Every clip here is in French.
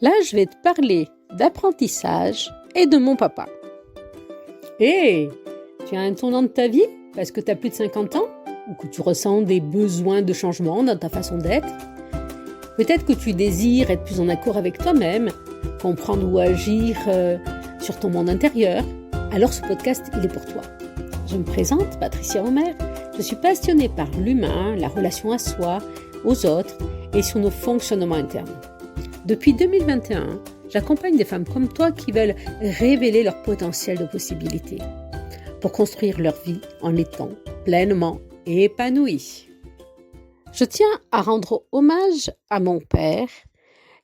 Là, je vais te parler d'apprentissage et de mon papa. Hé, tu as un tournant de ta vie parce que tu as plus de 50 ans ou que tu ressens des besoins de changement dans ta façon d'être. Peut-être que tu désires être plus en accord avec toi-même, comprendre ou agir sur ton monde intérieur. Alors ce podcast, il est pour toi. Je me présente, Patricia Omer. Je suis passionnée par l'humain, la relation à soi, aux autres et sur nos fonctionnements internes. Depuis 2021, j'accompagne des femmes comme toi qui veulent révéler leur potentiel de possibilités pour construire leur vie en étant pleinement épanouies. Je tiens à rendre hommage à mon père,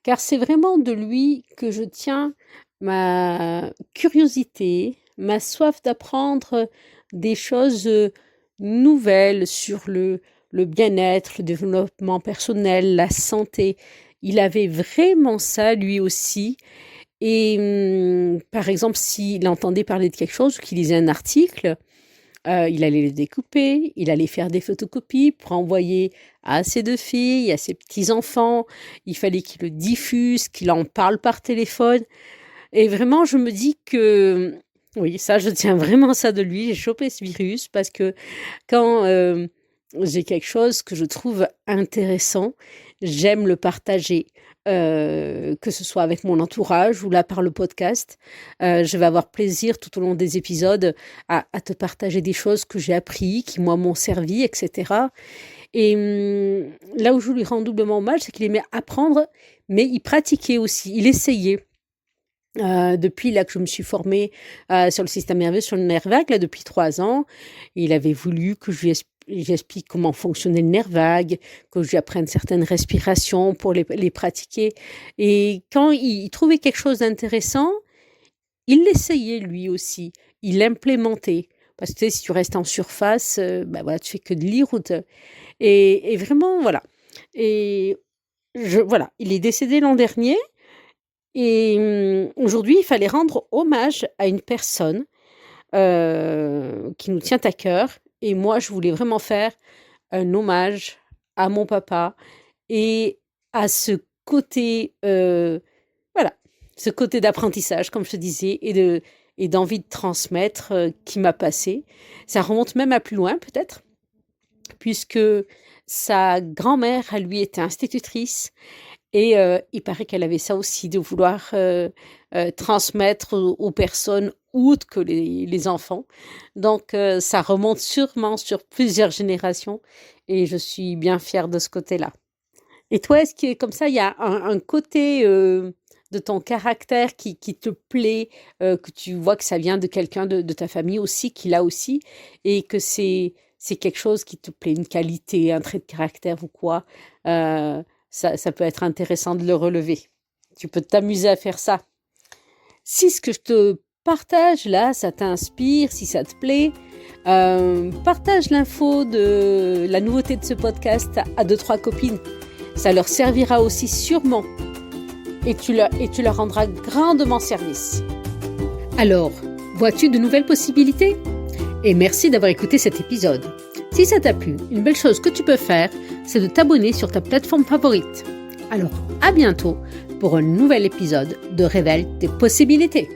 car c'est vraiment de lui que je tiens ma curiosité, ma soif d'apprendre des choses nouvelles sur le bien-être, le développement personnel, la santé. Il avait vraiment ça lui aussi. Et par exemple, s'il entendait parler de quelque chose ou qu'il lisait un article, il allait le découper, il allait faire des photocopies pour envoyer à ses deux filles, à ses petits-enfants. Il fallait qu'il le diffuse, qu'il en parle par téléphone. Et vraiment, je me dis que, oui, ça, je tiens vraiment ça de lui. J'ai chopé ce virus parce que quand j'ai quelque chose que je trouve intéressant, j'aime le partager. Que ce soit avec mon entourage ou là par le podcast. Je vais avoir plaisir tout au long des épisodes à te partager des choses que j'ai appris, qui moi m'ont servi, etc. Et là où je lui rends doublement hommage, c'est qu'il aimait apprendre, mais il pratiquait aussi, il essayait. Depuis là que je me suis formée sur le système nerveux, sur le nerf vague, là depuis 3 ans, il avait voulu que j'explique comment fonctionnait le nerf vague, que je lui apprenne certaines respirations pour les pratiquer. Et quand il trouvait quelque chose d'intéressant, il l'essayait lui aussi, il l'implémentait. Parce que tu sais, si tu restes en surface, voilà, tu fais que de lire. Et vraiment, voilà. Et voilà, il est décédé l'an dernier. Et aujourd'hui, il fallait rendre hommage à une personne qui nous tient à cœur. Et moi, je voulais vraiment faire un hommage à mon papa et à ce côté, voilà, ce côté d'apprentissage, comme je te disais, et d'envie de transmettre qui m'a passé. Ça remonte même à plus loin, peut-être, puisque sa grand-mère, à lui, était institutrice. Et il paraît qu'elle avait ça aussi, de vouloir transmettre aux personnes autres que les enfants. Donc, ça remonte sûrement sur plusieurs générations et je suis bien fière de ce côté-là. Et toi, est-ce que comme ça, il y a un côté de ton caractère qui te plaît, que tu vois que ça vient de quelqu'un de ta famille aussi, qui l'a aussi, et que c'est quelque chose qui te plaît, une qualité, un trait de caractère ou quoi ça peut être intéressant de le relever. Tu peux t'amuser à faire ça. Si ce que je te partage là, ça t'inspire, si ça te plaît, partage l'info de la nouveauté de ce podcast à 2-3 copines. Ça leur servira aussi sûrement et tu leur rendras grandement service. Alors, vois-tu de nouvelles possibilités ? Et merci d'avoir écouté cet épisode. Si ça t'a plu, une belle chose que tu peux faire, c'est de t'abonner sur ta plateforme favorite. Alors, à bientôt pour un nouvel épisode de Révèle tes possibilités.